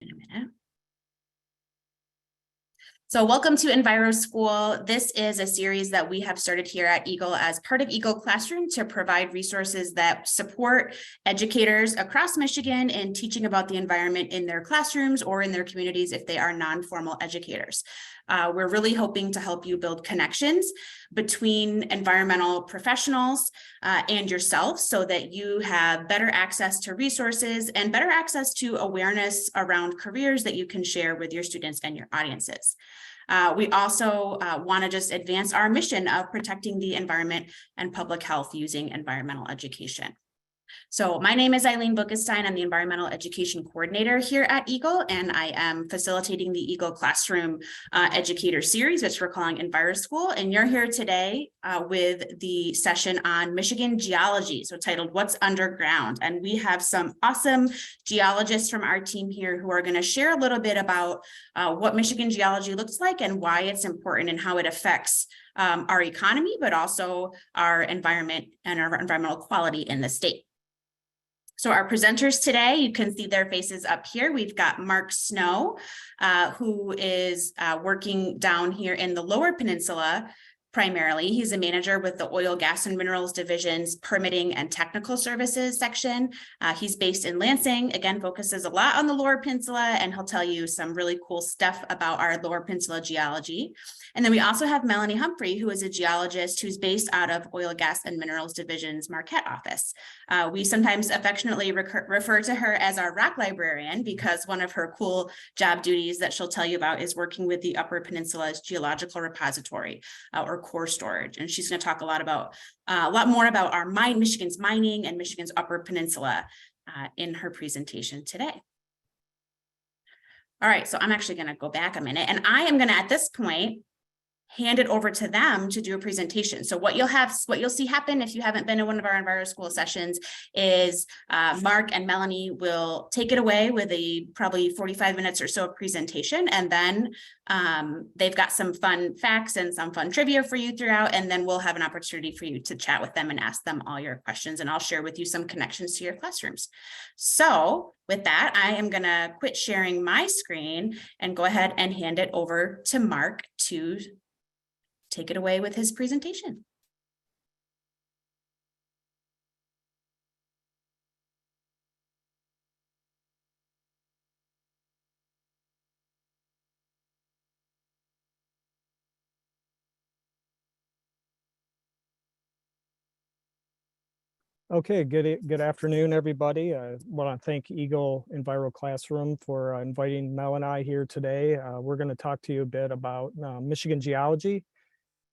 In a minute. So welcome to EnviroSchool. This is a series that we have started here at EGLE as part of EGLE Classroom to provide resources that support educators across Michigan in teaching about the environment in their classrooms or in their communities if they are non-formal educators. We're really hoping to help you build connections between environmental professionals and yourself so that you have better access to resources and better access to awareness around careers that you can share with your students and your audiences. We also want to just advance our mission of protecting the environment and public health using environmental education. So my name is Eileen Bookestein. I'm the Environmental Education Coordinator here at EGLE, and I am facilitating the EGLE Classroom Educator Series, which we're calling EnviroSchool. And you're here today with the session on Michigan Geology, so titled What's Underground? And we have some awesome geologists from our team here who are going to share a little bit about what Michigan geology looks like and why it's important and how it affects our economy, but also our environment and our environmental quality in the state. So our presenters today, you can see their faces up here. We've got Mark Snow, who is working down here in the Lower Peninsula primarily. He's a manager with the Oil, Gas, and Minerals Division's Permitting and Technical Services section. He's based in Lansing, again, focuses a lot on the Lower Peninsula, and he'll tell you some really cool stuff about our Lower Peninsula geology. And then we also have Melanie Humphrey, who is a geologist who's based out of Oil, Gas, and Minerals Division's Marquette office. We sometimes affectionately refer to her as our rock librarian because one of her cool job duties that she'll tell you about is working with the Upper Peninsula's geological repository or core storage. And she's going to talk a lot more about our Michigan's mining and Michigan's Upper Peninsula in her presentation today. All right, so I'm actually going to go back a minute, and I am going to, at this point, hand it over to them to do a presentation. So what you'll see happen if you haven't been to one of our EnviroSchool sessions is Mark and Melanie will take it away with a probably 45 minutes or so of presentation. And then they've got some fun facts and some fun trivia for you throughout. And then we'll have an opportunity for you to chat with them and ask them all your questions. And I'll share with you some connections to your classrooms. So with that, I am going to quit sharing my screen and go ahead and hand it over to Mark to take it away with his presentation. Okay, good afternoon, everybody. I want to thank EGLE Enviro Classroom for inviting Mel and I here today. We're going to talk to you a bit about Michigan geology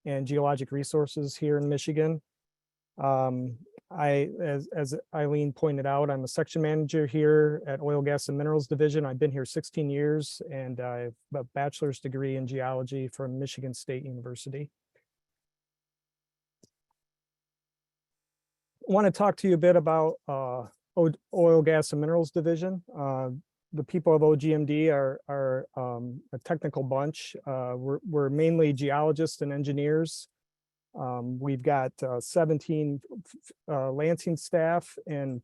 and geologic resources here in Michigan. As Eileen pointed out, I'm a section manager here at Oil, Gas, and Minerals Division. I've been here 16 years, and I have a bachelor's degree in geology from Michigan State University. I want to talk to you a bit about Oil, Gas, and Minerals Division. The people of OGMD are a technical bunch. We're mainly geologists and engineers. We've got 17 Lansing staff and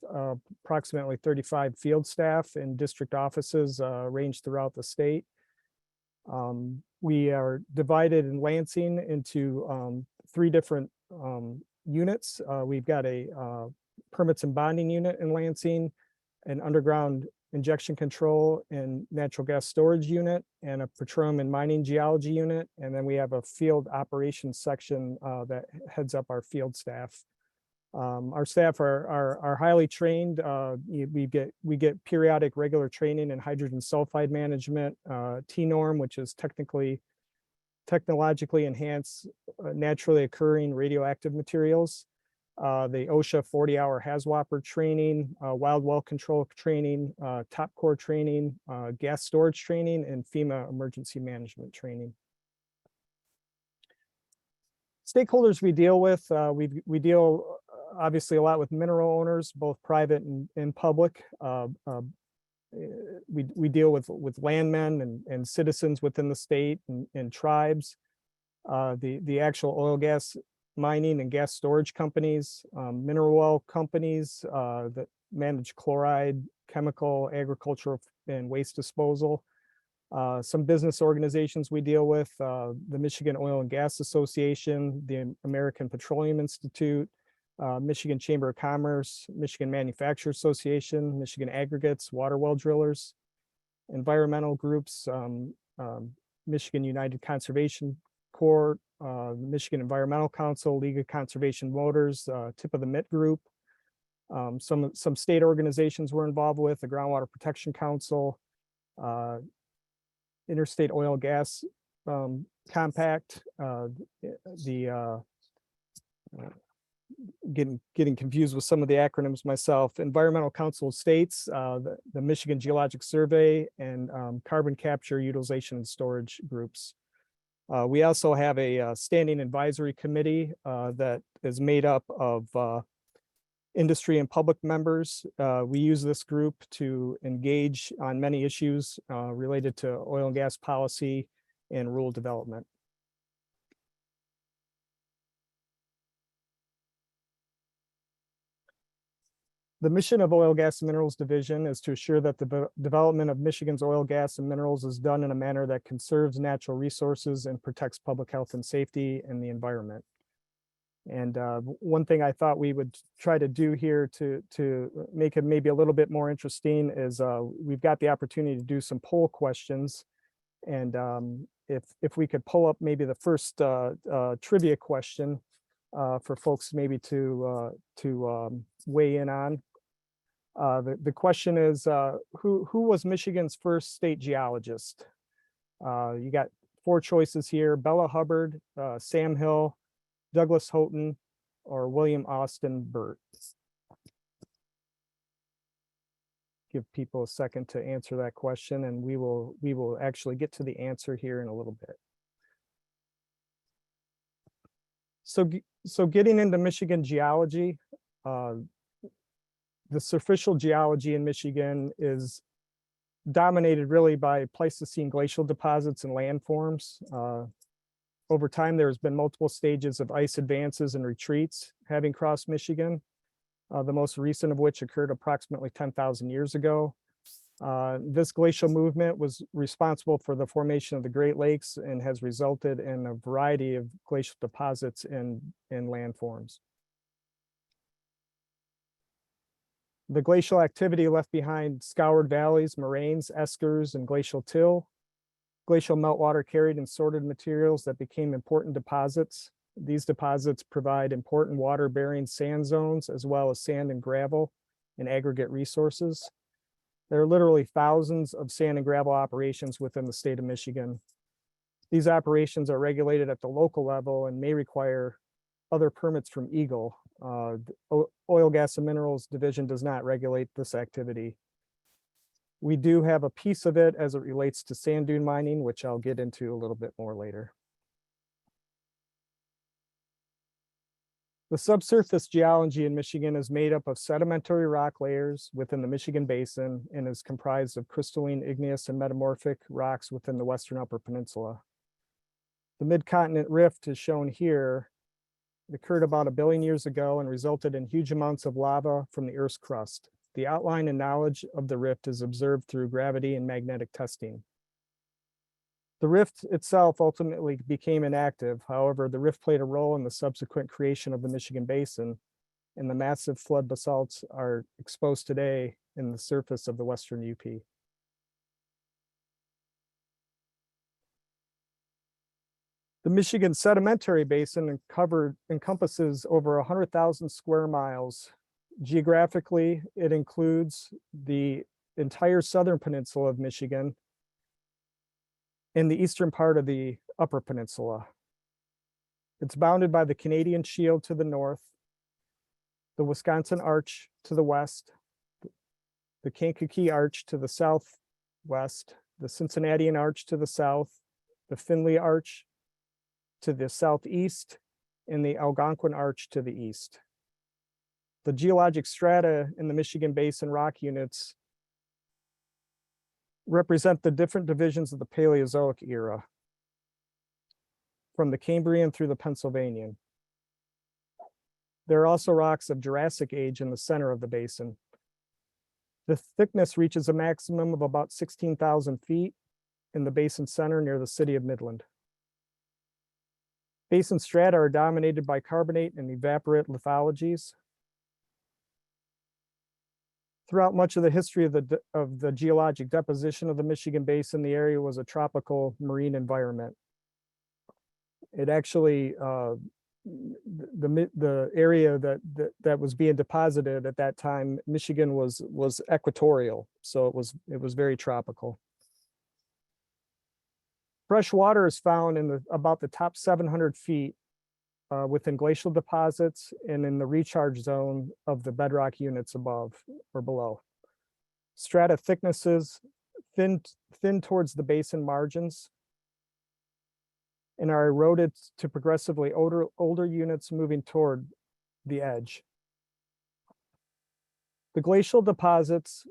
approximately 35 field staff in district offices ranged throughout the state. We are divided in Lansing into 3 different units. We've got a permits and bonding unit in Lansing, an underground injection control and natural gas storage unit, and a petroleum and mining geology unit. And then we have a field operations section that heads up our field staff. Our staff are highly trained. We get periodic regular training in hydrogen sulfide management, TNORM, which is technologically enhanced naturally occurring radioactive materials. The OSHA 40-hour HAZWOPER training, wild well control training, top core training, gas storage training, and FEMA emergency management training. Stakeholders we deal with, we deal obviously a lot with mineral owners, both private and public. We deal with landmen and citizens within the state and tribes. The actual oil, gas, mining and gas storage companies, mineral well companies that manage chloride, chemical, agricultural and waste disposal. Some business organizations we deal with, the Michigan Oil and Gas Association, the American Petroleum Institute, Michigan Chamber of Commerce, Michigan Manufacturers Association, Michigan Aggregates, water well drillers, environmental groups, Michigan United Conservation Corps, Michigan Environmental Council, League of Conservation Voters, Tip of the Mitt Group. Some state organizations we're involved with, the Groundwater Protection Council, Interstate Oil Gas Compact, getting confused with some of the acronyms myself, Environmental Council of States, the Michigan Geologic Survey, and carbon capture, utilization, and storage groups. We also have a standing advisory committee that is made up of industry and public members. We use this group to engage on many issues related to oil and gas policy and rural development. The mission of Oil, Gas, and Minerals Division is to assure that the development of Michigan's oil, gas, and minerals is done in a manner that conserves natural resources and protects public health and safety and the environment. And one thing I thought we would try to do here to make it maybe a little bit more interesting is we've got the opportunity to do some poll questions. And if we could pull up maybe the first trivia question for folks maybe to weigh in on. The question is, who was Michigan's first state geologist? You got 4 choices here: Bella Hubbard, Sam Hill, Douglas Houghton, or William Austin Burt. Give people a second to answer that question, and we will actually get to the answer here in a little bit. So getting into Michigan geology, the superficial geology in Michigan is dominated really by Pleistocene glacial deposits and landforms. Over time, there's been multiple stages of ice advances and retreats having crossed Michigan, the most recent of which occurred approximately 10,000 years ago. This glacial movement was responsible for the formation of the Great Lakes and has resulted in a variety of glacial deposits in landforms. The glacial activity left behind scoured valleys, moraines, eskers, and glacial till. Glacial meltwater carried and sorted materials that became important deposits. These deposits provide important water-bearing sand zones, as well as sand and gravel and aggregate resources. There are literally thousands of sand and gravel operations within the state of Michigan. These operations are regulated at the local level and may require other permits from EGLE. The Oil, Gas, and Minerals Division does not regulate this activity. We do have a piece of it as it relates to sand dune mining, which I'll get into a little bit more later. The subsurface geology in Michigan is made up of sedimentary rock layers within the Michigan Basin and is comprised of crystalline, igneous, and metamorphic rocks within the western Upper Peninsula. The mid-continent rift is shown here. It occurred about 1 billion years ago and resulted in huge amounts of lava from the Earth's crust. The outline and knowledge of the rift is observed through gravity and magnetic testing. The rift itself ultimately became inactive. However, the rift played a role in the subsequent creation of the Michigan Basin, and the massive flood basalts are exposed today in the surface of the western UP. The Michigan Sedimentary Basin encompasses over 100,000 square miles. Geographically, it includes the entire southern peninsula of Michigan and the eastern part of the Upper Peninsula. It's bounded by the Canadian Shield to the north, the Wisconsin Arch to the west, the Kankakee Arch to the southwest, the Cincinnatian Arch to the south, the Findlay Arch to the southeast, and the Algonquin Arch to the east. The geologic strata in the Michigan Basin rock units represent the different divisions of the Paleozoic era, from the Cambrian through the Pennsylvanian. There are also rocks of Jurassic age in the center of the basin. The thickness reaches a maximum of about 16,000 feet in the basin center near the city of Midland. Basin strata are dominated by carbonate and evaporite lithologies. Throughout much of the history of the geologic deposition of the Michigan Basin, the area was a tropical marine environment. It actually, the area that was being deposited at that time, Michigan was equatorial, so it was very tropical. Fresh water is found in about the top 700 feet within glacial deposits and in the recharge zone of the bedrock units above or below. Strata thicknesses thin towards the basin margins and are eroded to progressively older units moving toward the edge. The glacial deposits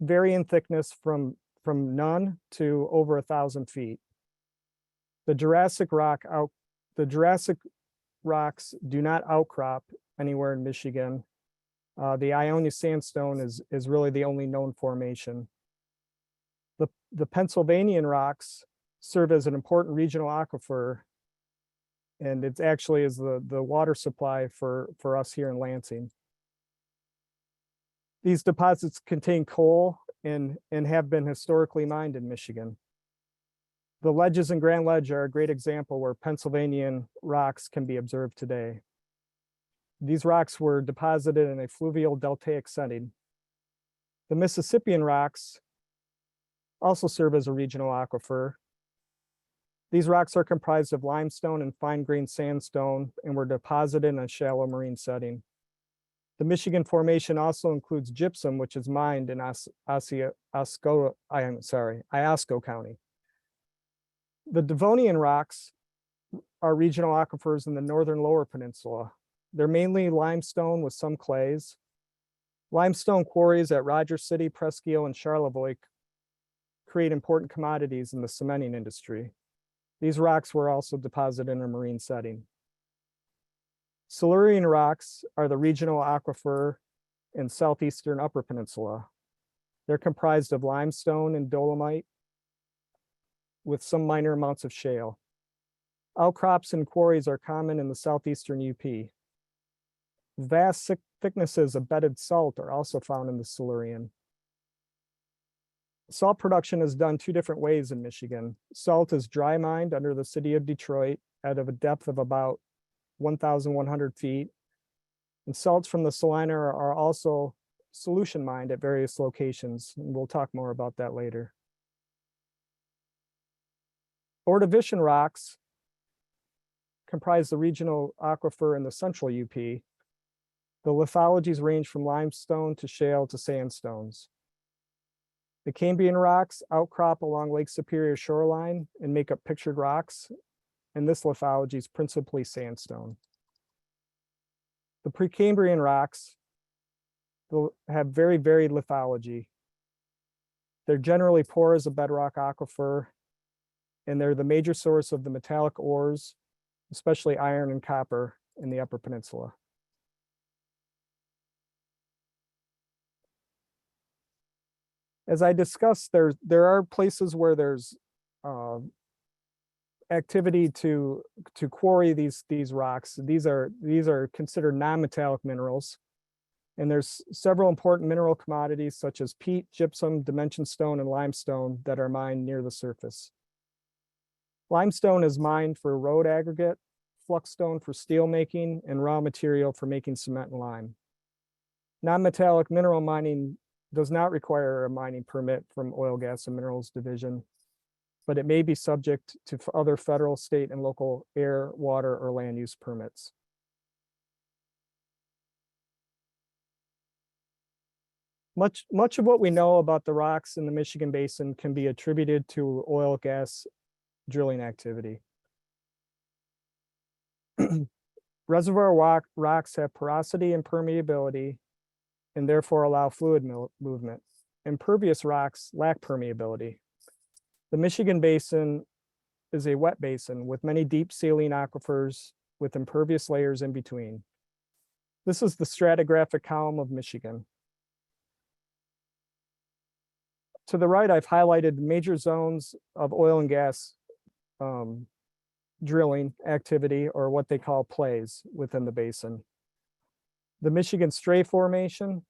vary in thickness from none to over 1,000 feet. The Jurassic rocks do not outcrop anywhere in Michigan. The Ionia sandstone is really the only known formation. The Pennsylvanian rocks serve as an important regional aquifer, and it actually is the water supply for us here in Lansing. These deposits contain coal and have been historically mined in Michigan. The ledges in Grand Ledge are a great example where Pennsylvanian rocks can be observed today. These rocks were deposited in a fluvial deltaic setting. The Mississippian rocks also serve as a regional aquifer. These rocks are comprised of limestone and fine-grained sandstone and were deposited in a shallow marine setting. The Michigan Formation also includes gypsum, which is mined in Iosco County. The Devonian rocks are regional aquifers in the northern Lower Peninsula. They're mainly limestone with some clays. Limestone quarries at Rogers City, Presque Isle, and Charlevoix create important commodities in the cementing industry. These rocks were also deposited in a marine setting. Silurian rocks are the regional aquifer in southeastern Upper Peninsula. They're comprised of limestone and dolomite with some minor amounts of shale. Outcrops and quarries are common in the southeastern UP. Vast thicknesses of bedded salt are also found in the Silurian. Salt production is done two different ways in Michigan. Salt is dry mined under the city of Detroit at a depth of about 1,100 feet. And salts from the salina are also solution mined at various locations. And we'll talk more about that later. Ordovician rocks comprise the regional aquifer in the central UP. The lithologies range from limestone to shale to sandstones. The Cambrian rocks outcrop along Lake Superior shoreline and make up pictured rocks, and this lithology is principally sandstone. The Precambrian rocks have very varied lithology. They're generally poor as a bedrock aquifer, and they're the major source of the metallic ores, especially iron and copper in the Upper Peninsula. As I discussed, there are places where there's activity to quarry these rocks. These are considered non-metallic minerals, and there's several important mineral commodities such as peat, gypsum, dimension stone, and limestone that are mined near the surface. Limestone is mined for road aggregate, flux stone for steel making, and raw material for making cement and lime. Non-metallic mineral mining does not require a mining permit from Oil, Gas, and Minerals Division, but it may be subject to other federal, state, and local air, water, or land use permits. Much of what we know about the rocks in the Michigan Basin can be attributed to oil, gas, drilling activity. Reservoir rocks have porosity and permeability and therefore allow fluid movement. Impervious rocks lack permeability. The Michigan Basin is a wet basin with many deep saline aquifers with impervious layers in between. This is the stratigraphic column of Michigan. to the right, I've highlighted major zones of oil and gas drilling activity, or what they call plays within the basin. The Michigan Stray Formation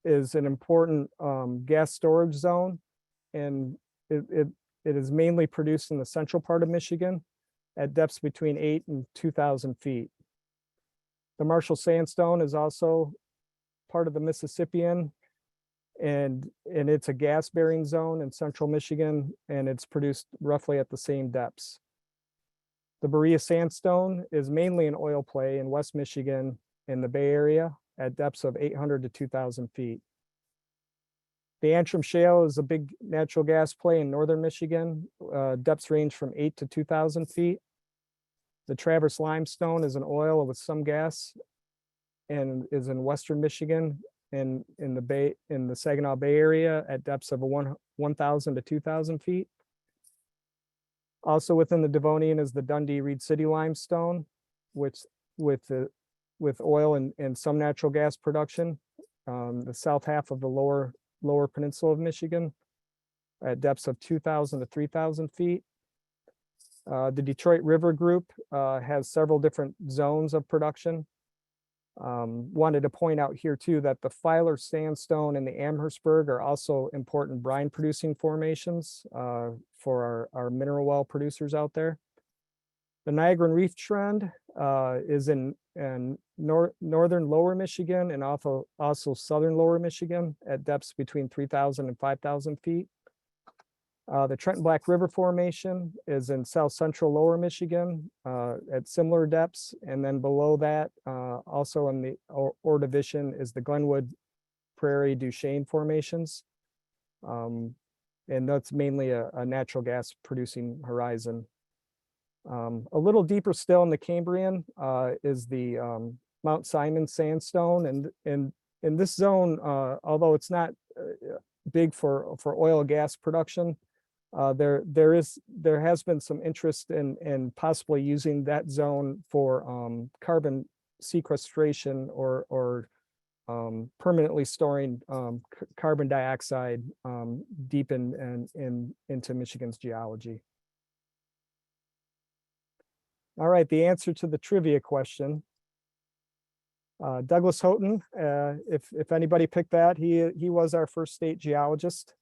is an important gas storage zone, and it is mainly produced in the central part of Michigan at depths between 8 and 2,000 feet. The Marshall Sandstone is also part of the Mississippian, and it's a gas bearing zone in central Michigan, and it's produced roughly at the same depths. The Berea Sandstone is mainly an oil play in West Michigan in the Bay Area at depths of 800 to 2,000 feet. The Antrim Shale is a big natural gas play in northern Michigan. Depths range from 8 to 2,000 feet. The Traverse Limestone is an oil with some gas and is in western Michigan and in the Saginaw Bay Area at depths of 1,000 to 2,000 feet. Also within the Devonian is the Dundee Reed City Limestone, which with oil and some natural gas production. The south half of the Lower Peninsula of Michigan at depths of 2,000 to 3,000 feet. The Detroit River Group has several different zones of production. Wanted to point out here too that the Filer Sandstone and the Amherstburg are also important brine producing formations for our mineral well producers out there. The Niagara Reef Trend is in northern Lower Michigan and also southern Lower Michigan at depths between 3,000 and 5,000 feet. The Trenton Black River Formation is in south central Lower Michigan at similar depths. And then below that, also in the Ordovician is the Glenwood Prairie Duchesne formations. And that's mainly a natural gas producing horizon. A little deeper still in the Cambrian is the Mount Simon Sandstone. And in this zone, although it's not big for oil and gas production, there has been some interest in possibly using that zone for carbon sequestration or permanently storing carbon dioxide deep into Michigan's geology. All right, the answer to the trivia question. Douglas Houghton, if anybody picked that, he was our first state geologist.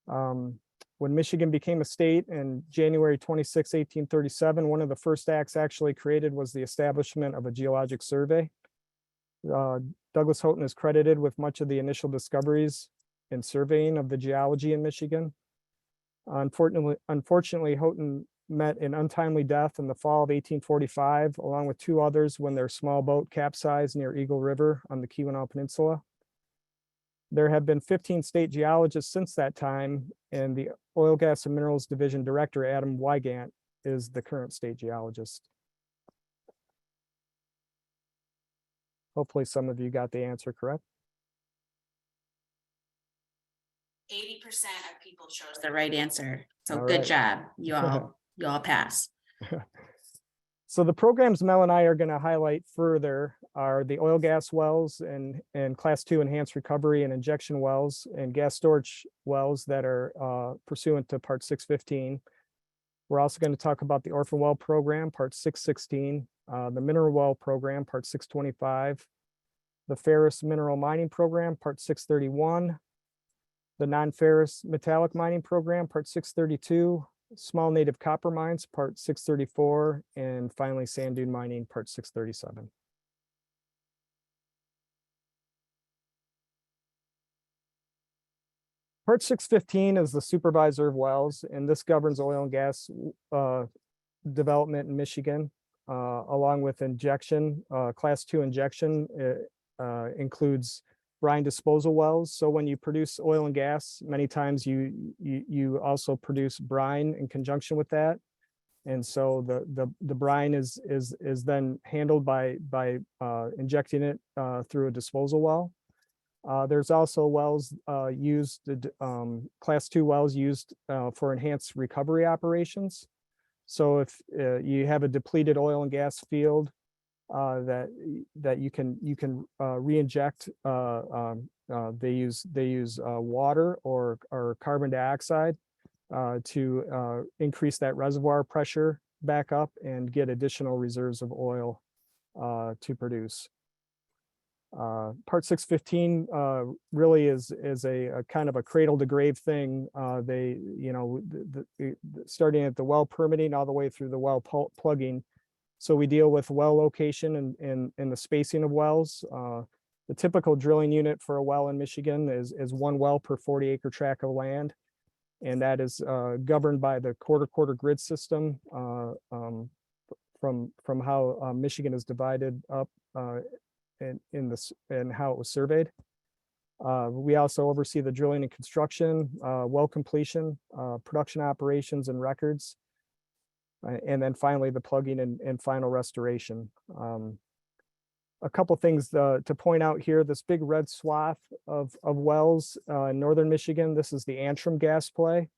When Michigan became a state in January 26, 1837, one of the first acts actually created was the establishment of a geologic survey. Douglas Houghton is credited with much of the initial discoveries in surveying of the geology in Michigan. Unfortunately, Houghton met an untimely death in the fall of 1845, along with two others when their small boat capsized near Eagle River on the Keweenaw Peninsula. There have been 15 state geologists since that time, and the Oil, Gas, and Minerals Division Director, Adam Wygant, is the current state geologist. Hopefully some of you got the answer correct. 80% of people chose the right answer. So All good right. job. You all passed. So the programs Mel and I are going to highlight further are the oil gas wells and class 2 enhanced recovery and injection wells and gas storage wells that are pursuant to part 615. We're also going to talk about the Orphan well program, part 616, the mineral well program, part 625, the ferrous mineral mining program, part 631, the non-ferrous metallic mining program, part 632, small native copper mines, part 634, and finally sand dune mining, part 637. Part 615 is the supervisor of wells, and this governs oil and gas development in Michigan, along with injection. Class 2 injection includes brine disposal wells. So when you produce oil and gas, many times you also produce brine in conjunction with that. And so the brine is then handled by injecting it through a disposal well. There's also wells used, class 2 wells used for enhanced recovery operations. So if you have a depleted oil and gas field, that you can re-inject They use water or carbon dioxide to increase that reservoir pressure back up and get additional reserves of oil to produce. Part 615 really is a kind of a cradle to grave thing. They, you know, starting at the well permitting all the way through the well plugging. So we deal with well location and the spacing of wells. The typical drilling unit for a well in Michigan is one well per 40-acre tract of land. And that is governed by the quarter grid system from how Michigan is divided up and how it was surveyed. We also oversee the drilling and construction, well completion, production operations and records, and then finally the plugging and final restoration. A couple things to point out here, this big red swath of wells in northern Michigan, this is the Antrim gas play.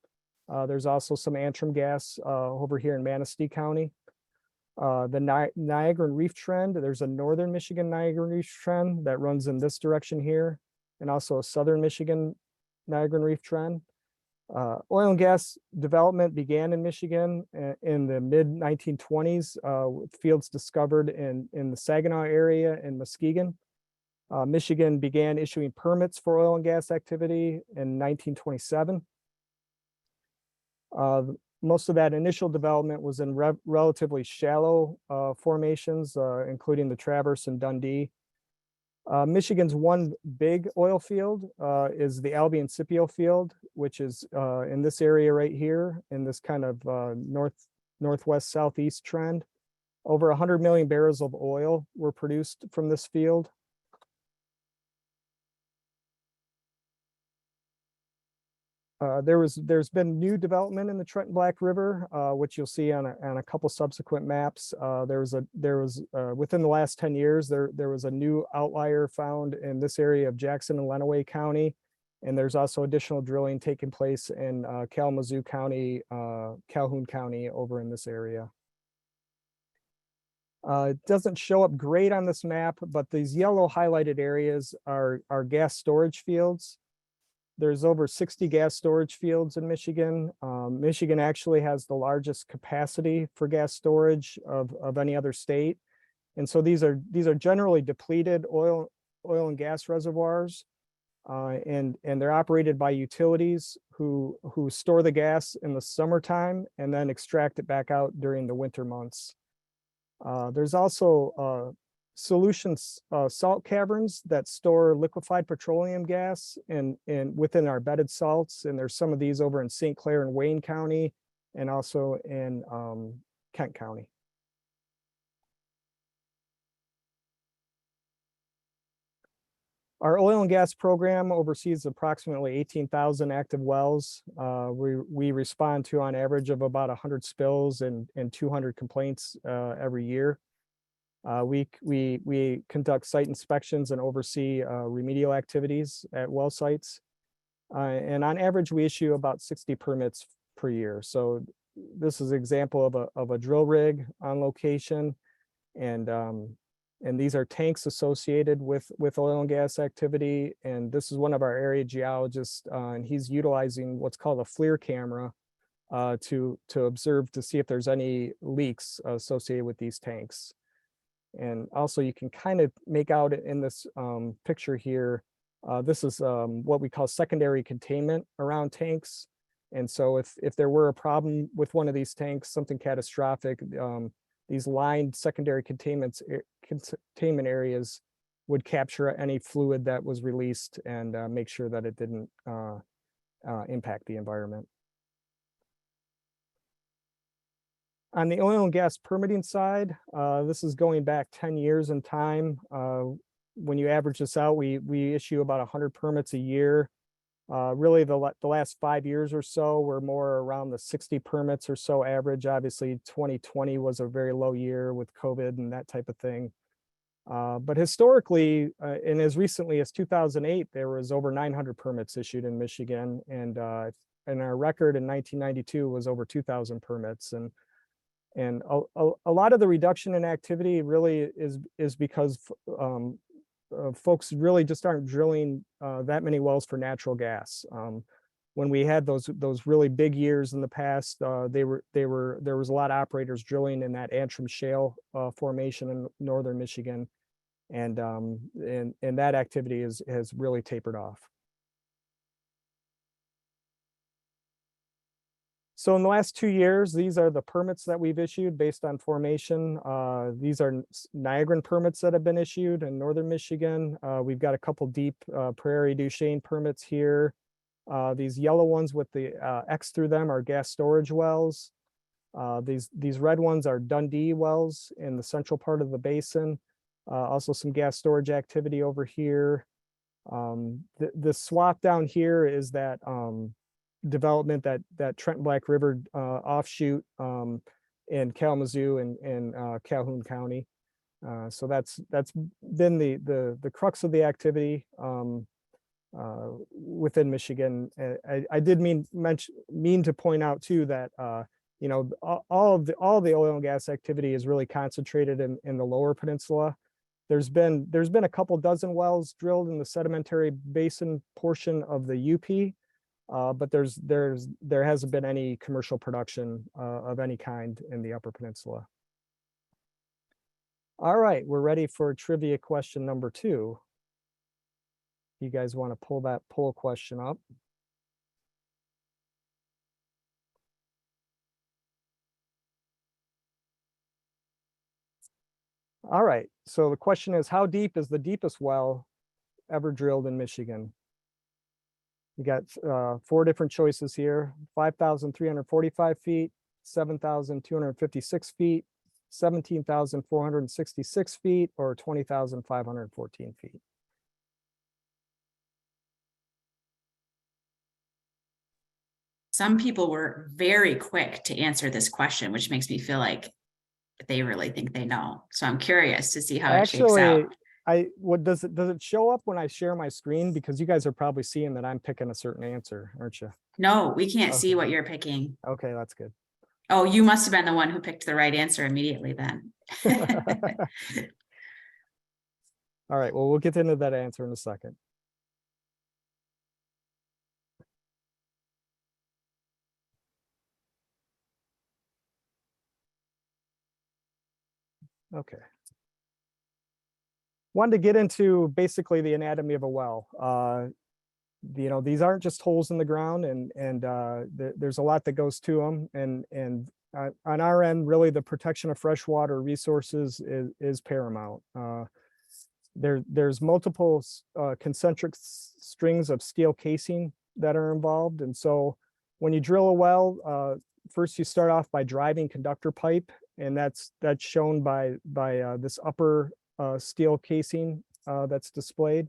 There's also some Antrim gas over here in Manistee County. The Niagara Reef Trend, there's a northern Michigan Niagara Reef Trend that runs in this direction here, and also a southern Michigan Niagara Reef Trend. Oil and gas development began in Michigan in the mid-1920s, with fields discovered in the Saginaw area in Muskegon. Michigan began issuing permits for oil and gas activity in 1927. Most of that initial development was in relatively shallow formations, including the Traverse and Dundee. Michigan's one big oil field is the Albion Scipio field, which is in this area right here, in this kind of northwest southeast trend. Over 100 million barrels of oil were produced from this field. There's been new development in the Trenton Black River, which you'll see on a couple subsequent maps. There was within the last 10 years, there was a new outlier found in this area of Jackson and Lenawee County. And there's also additional drilling taking place in Kalamazoo County, Calhoun County over in this area. It doesn't show up great on this map, but these yellow highlighted areas are gas storage fields. There's over 60 gas storage fields in Michigan. Michigan actually has the largest capacity for gas storage of any other state. And so these are generally depleted oil and gas reservoirs. And they're operated by utilities who store the gas in the summertime and then extract it back out during the winter months. There's also solution salt caverns that store liquefied petroleum gas and within our bedded salts. And there's some of these over in St. Clair and Wayne County and also in Kent County. Our oil and gas program oversees approximately 18,000 active wells. We respond to on average of about 100 spills and 200 complaints every year. We conduct site inspections and oversee remedial activities at well sites. And on average, we issue about 60 permits per year. So this is an example of a drill rig on location. And these are tanks associated with oil and gas activity. And this is one of our area geologists, and he's utilizing what's called a FLIR camera to observe to see if there's any leaks associated with these tanks. And also you can kind of make out in this picture here, this is what we call secondary containment around tanks. And so if there were a problem with one of these tanks, something catastrophic, these lined secondary containment areas would capture any fluid that was released and make sure that it didn't impact the environment. On the oil and gas permitting side, this is going back 10 years in time. When you average this out, we issue about 100 permits a year. Really, the last 5 years or so, we're more around the 60 permits or so average. Obviously, 2020 was a very low year with COVID and that type of thing. But historically, and as recently as 2008, there was over 900 permits issued in Michigan. And our record in 1992 was over 2,000 permits. And a lot of the reduction in activity really is because folks really just aren't drilling that many wells for natural gas. When we had those really big years in the past, there was a lot of operators drilling in that Antrim Shale formation in northern Michigan, and that activity has really tapered off. So in the last 2 years, these are the permits that we've issued based on formation. These are Niagaran permits that have been issued in northern Michigan. We've got a couple deep Prairie du Chien permits here. These yellow ones with the X through them are gas storage wells. These red ones are Dundee wells in the central part of the basin. Also some gas storage activity over here. The swap down here is that development, that Trenton Black River offshoot in Kalamazoo and Calhoun County. So that's been the crux of the activity within Michigan. I did mean to point out too that you know, all the oil and gas activity is really concentrated in the Lower Peninsula. There's been a couple dozen wells drilled in the sedimentary basin portion of the UP. But there hasn't been any commercial production of any kind in the Upper Peninsula. All right, we're ready for trivia question number 2. You guys want to pull that poll question up? All right, so the question is, how deep is the deepest well ever drilled in Michigan? You got 4 different choices here: 5,345 feet, 7,256 feet, 17,466 feet, or 20,514 feet. Some people were very quick to answer this question, which makes me feel like they really think they know. So I'm curious to see how it shakes out. What does it show up when I share my screen? Because you guys are probably seeing that I'm picking a certain answer, aren't you? No, we can't Okay. see what you're picking. Okay, that's good. Oh, you must have been the one who picked the right answer immediately then. All right, well, we'll get into that answer in a second. Okay. Wanted to get into basically the anatomy of a well. You know, these aren't just holes in the ground, and there's a lot that goes to them. And on our end, really, the protection of freshwater resources is paramount. There's multiple concentric strings of steel casing that are involved, and so when you drill a well, first you start off by driving conductor pipe, and that's shown by this upper steel casing that's displayed.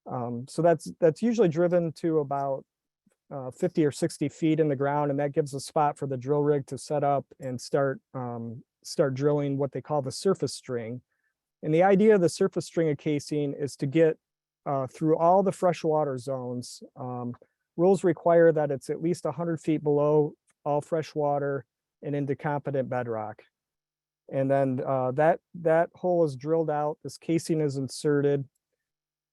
So that's usually driven to about 50 or 60 feet in the ground, and that gives a spot for the drill rig to set up and start drilling what they call the surface string. And the idea of the surface string of casing is to get through all the freshwater zones. Rules require that it's at least 100 feet below all freshwater and into competent bedrock. And then that hole is drilled out, this casing is inserted,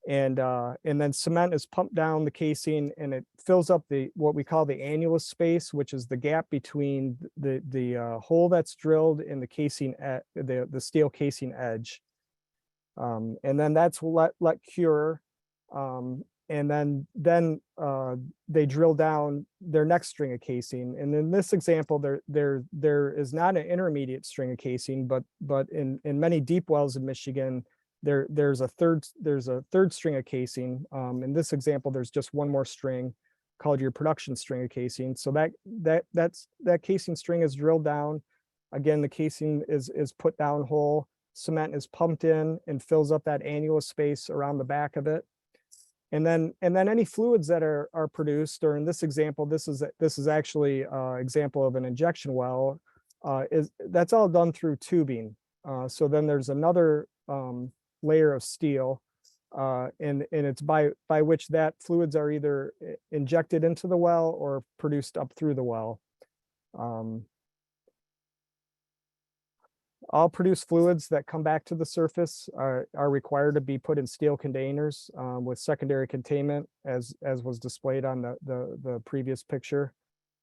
and then cement is pumped down the casing, and it fills up what we call the annulus space, which is the gap between the hole that's drilled and the casing at the steel casing edge. And then that's let cure. And then they drill down their next string of casing. And in this example, there is not an intermediate string of casing, but in many deep wells in Michigan, there's a third string of casing. In this example, there's just one more string called your production string of casing. So that casing string is drilled down. Again, the casing is put down whole. Cement is pumped in and fills up that annulus space around the back of it. And then any fluids that are produced, or in this example, this is actually an example of an injection well, that's all done through tubing. So then there's another layer of steel, and it's by which that fluids are either injected into the well or produced up through the well. All produced fluids that come back to the surface are required to be put in steel containers with secondary containment, as was displayed on the previous picture.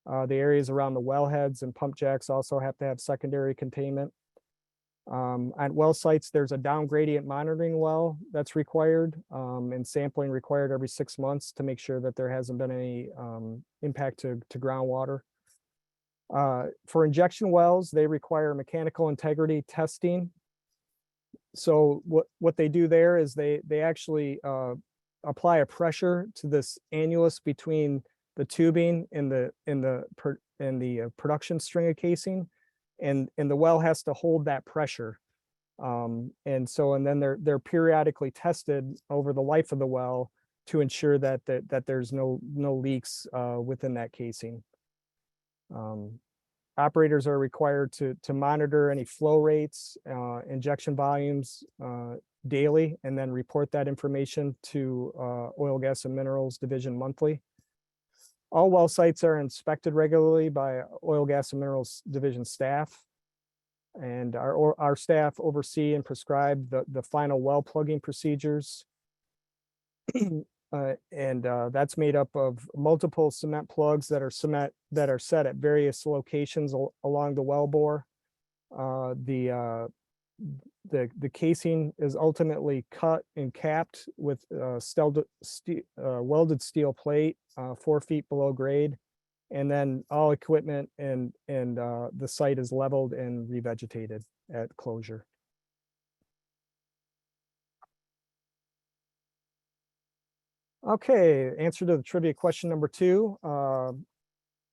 The areas around the wellheads and pump jacks also have to have secondary containment. At well sites, there's a down gradient monitoring well that's required, and sampling required every 6 months to make sure that there hasn't been any impact to groundwater. For injection wells, they require mechanical integrity testing. So what they do there is they actually apply a pressure to this annulus between the tubing and the production string of casing, and the well has to hold that pressure. And then they're periodically tested over the life of the well to ensure that there's no leaks within that casing. Operators are required to monitor any flow rates, injection volumes daily, and then report that information to Oil, Gas, and Minerals Division monthly. All well sites are inspected regularly by Oil, Gas, and Minerals Division staff. And our staff oversee and prescribe the final well plugging procedures. That's made up of multiple cement plugs that are set at various locations along the well bore. The casing is ultimately cut and capped with welded steel plate 4 feet below grade, and then all equipment and the site is leveled and revegetated at closure. Okay, answer to the trivia question number 2.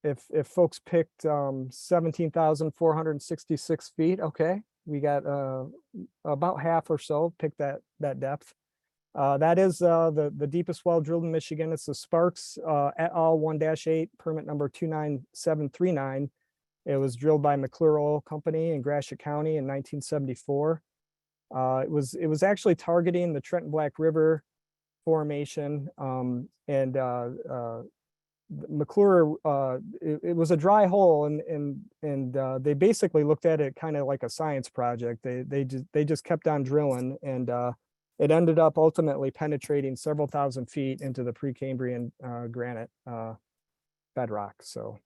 If folks picked 17,466 feet, okay, we got about half or so picked that depth. That is the deepest well drilled in Michigan. It's the Sparks et al. 1-8, permit number 29739. It was drilled by McClure Oil Company in Gratiot County in 1974. It was actually targeting the Trenton Black River formation, McClure, it was a dry hole, and they basically looked at it kind of like a science project. They just kept on drilling, and it ended up ultimately penetrating several thousand feet into the Precambrian granite bedrock. So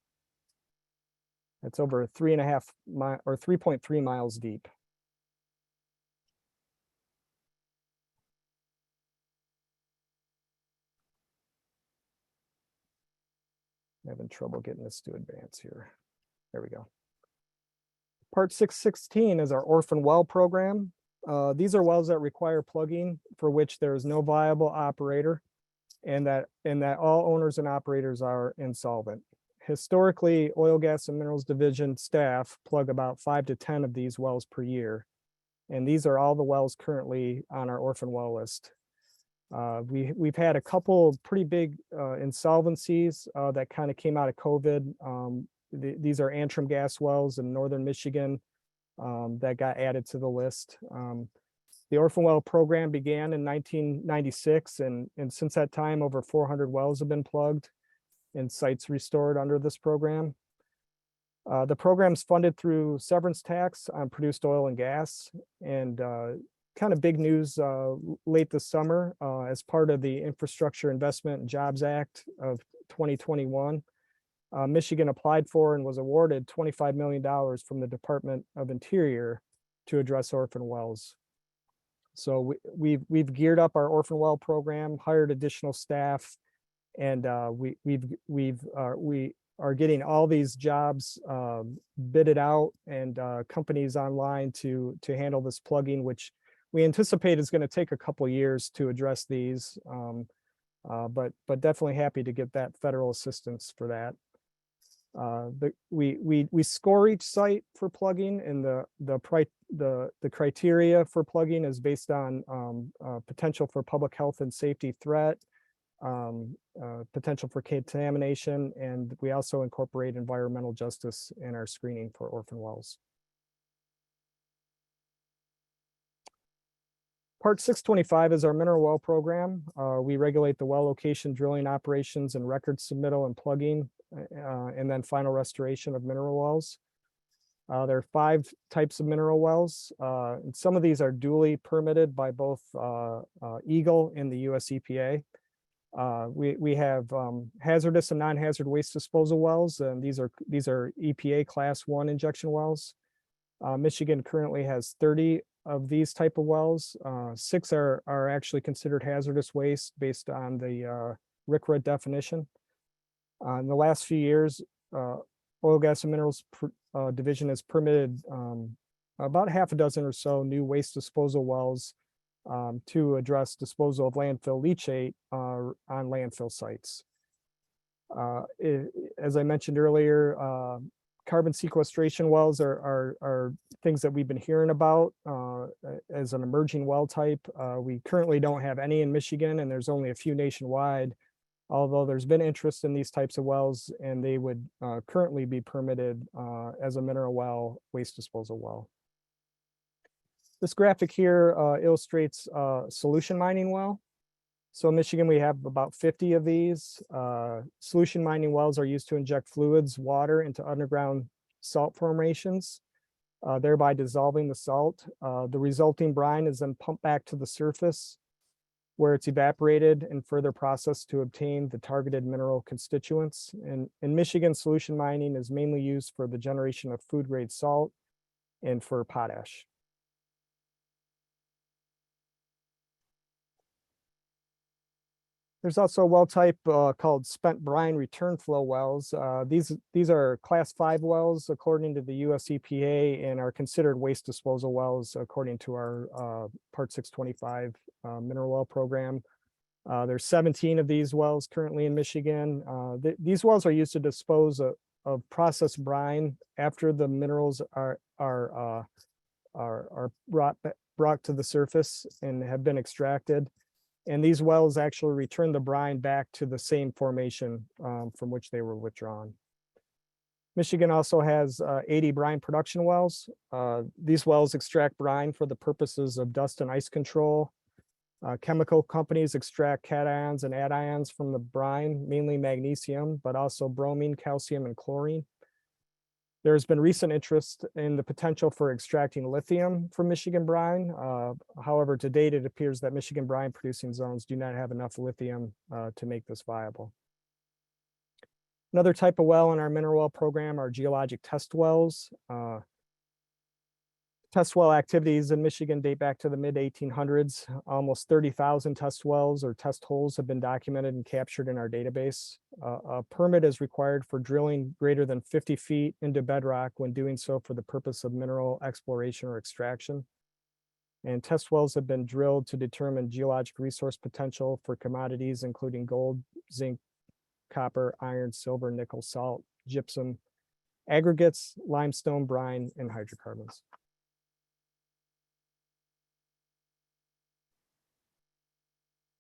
it's over 3.3 miles deep. Having trouble getting this to advance here. There we go. Part 616 is our Orphan well program. These are wells that require plugging for which there is no viable operator, and that all owners and operators are insolvent. Historically, Oil, Gas, and Minerals Division staff plug about 5 to 10 of these wells per year, and these are all the wells currently on our Orphan well list. We've had a couple of pretty big insolvencies that kind of came out of COVID. These are Antrim gas wells in northern Michigan that got added to the list. The Orphan well program began in 1996, and since that time, over 400 wells have been plugged and sites restored under this program. The program is funded through severance tax on produced oil and gas, and kind of big news late this summer as part of the Infrastructure Investment and Jobs Act of 2021. Michigan applied for and was awarded $25 million from the Department of Interior to address orphan wells. So we've geared up our orphan well program, hired additional staff, and we are getting all these jobs bidded out, and companies online to handle this plugging, which we anticipate is going to take a couple years to address these, but definitely happy to get that federal assistance for that. We score each site for plugging, and the criteria for plugging is based on potential for public health and safety threat, potential for contamination, and we also incorporate environmental justice in our screening for orphan wells. Part 625 is our mineral well program. We regulate the well location, drilling operations, and record submittal and plugging, and then final restoration of mineral wells. There are 5 types of mineral wells. And some of these are duly permitted by both EGLE and the US EPA. We have hazardous and non-hazard waste disposal wells, and these are EPA Class 1 injection wells. Michigan currently has 30 of these type of wells. 6 are actually considered hazardous waste based on the RCRA definition. In the last few years, Oil, Gas, and Minerals Division has permitted about half a dozen or so new waste disposal wells to address disposal of landfill leachate on landfill sites. As I mentioned earlier, carbon sequestration wells are things that we've been hearing about as an emerging well type. We currently don't have any in Michigan, and there's only a few nationwide, although there's been interest in these types of wells, and they would currently be permitted as a mineral well, waste disposal well. This graphic here illustrates solution mining well. So in Michigan, we have about 50 of these. Solution mining wells are used to inject fluids, water into underground salt formations, thereby dissolving the salt. The resulting brine is then pumped back to the surface, where it's evaporated and further processed to obtain the targeted mineral constituents. And in Michigan, solution mining is mainly used for the generation of food grade salt and for potash. There's also a well type called spent brine return flow wells. These are Class 5 wells according to the US EPA and are considered waste disposal wells according to our Part 625 mineral well program. There's 17 of these wells currently in Michigan. These wells are used to dispose of processed brine after the minerals are brought to the surface and have been extracted. And these wells actually return the brine back to the same formation from which they were withdrawn. Michigan also has 80 brine production wells. These wells extract brine for the purposes of dust and ice control. Chemical companies extract cations and anions from the brine, mainly magnesium, but also bromine, calcium, and chlorine. There's been recent interest in the potential for extracting lithium from Michigan brine. However, to date, it appears that Michigan brine producing zones do not have enough lithium to make this viable. Another type of well in our mineral well program are geologic test wells. Test well activities in Michigan date back to the mid-1800s. Almost 30,000 test wells or test holes have been documented and captured in our database. A permit is required for drilling greater than 50 feet into bedrock when doing so for the purpose of mineral exploration or extraction. And test wells have been drilled to determine geologic resource potential for commodities including gold, zinc, copper, iron, silver, nickel, salt, gypsum, aggregates, limestone, brine, and hydrocarbons.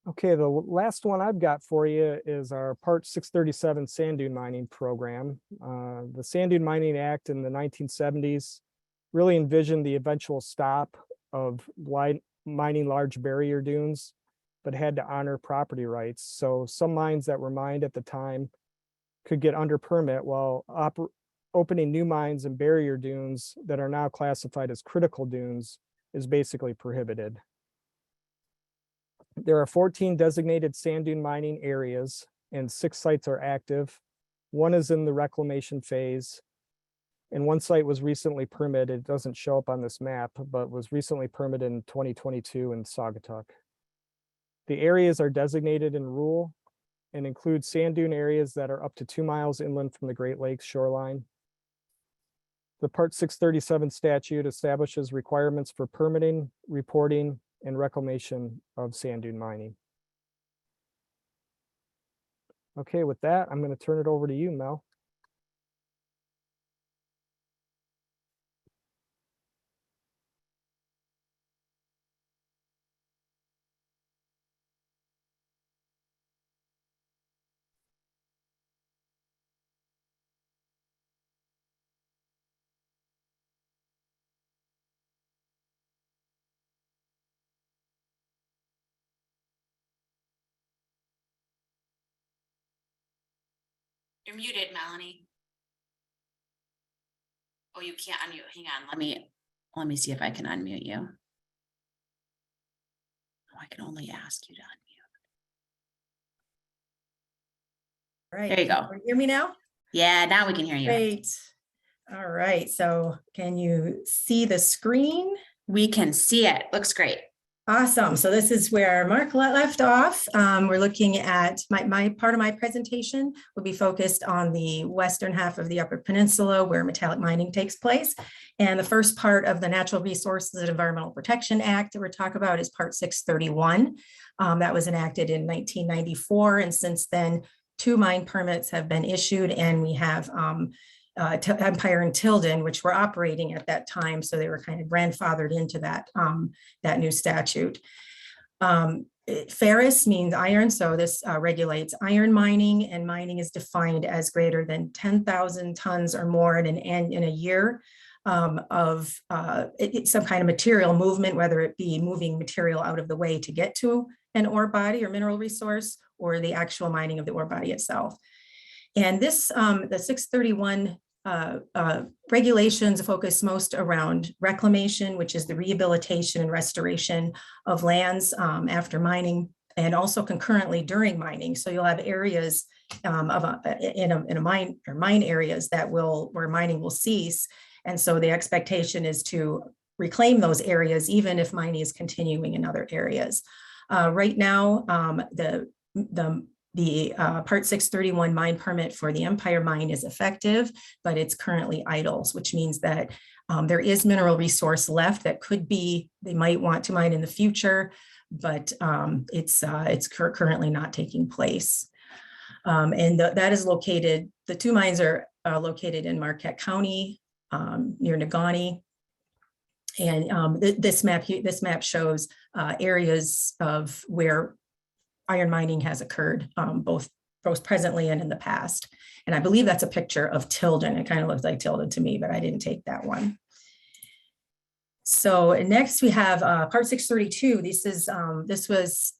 Okay, the last one I've got for you is our Part 637 sand dune mining program. The Sand Dune Mining Act in the 1970s really envisioned the eventual stop of mining large barrier dunes, but had to honor property rights. So some mines that were mined at the time could get under permit, while opening new mines and barrier dunes that are now classified as critical dunes is basically prohibited. There are 14 designated sand dune mining areas and 6 sites are active. 1 is in the reclamation phase, and 1 site was recently permitted. It doesn't show up on this map, but was recently permitted in 2022 in Saugatuck. The areas are designated in rule and include sand dune areas that are up to 2 miles inland from the Great Lakes shoreline. The Part 637 statute establishes requirements for permitting, reporting, and reclamation of sand dune mining. Okay, with that, I'm going to turn it over to you, Mel. You're muted, Melanie. Oh, you can't unmute. Hang on. Let me see if I can unmute you. Oh, I can only ask you to unmute. All right. There you go. Can you hear me now? Yeah, now we can hear you. Great. All right. So can you see the screen? We can see it. Looks great. Awesome. So this is where Mark left off. We're looking at my part of my presentation will be focused on the western half of the Upper Peninsula where metallic mining takes place. And the first part of the Natural Resources and Environmental Protection Act that we're talking about is Part 631. That was enacted in 1994. And since then, 2 mine permits have been issued, and we have Empire and Tilden, which were operating at that time. So they were kind of grandfathered into that, that new statute. Ferrous means iron. So this regulates iron mining, and mining is defined as greater than 10,000 tons or more in a year of some kind of material movement, whether it be moving material out of the way to get to an ore body or mineral resource, or the actual mining of the ore body itself. And this, the 631 regulations focus most around reclamation, which is the rehabilitation and restoration of lands after mining, and also concurrently during mining. So you'll have areas in a mine or mine areas that where mining will cease. And so the expectation is to reclaim those areas, even if mining is continuing in other areas. Right now, the Part 631 mine permit for the Empire mine is effective, but it's currently idle, which means that there is mineral resource left that could be, they might want to mine in the future, but it's currently not taking place. And that is located, the 2 mines are located in Marquette County, near Negaunee. And this map shows areas of where iron mining has occurred, both presently and in the past. And I believe that's a picture of Tilden. It kind of looks like Tilden to me, but I didn't take that one. So next we have Part 632. This was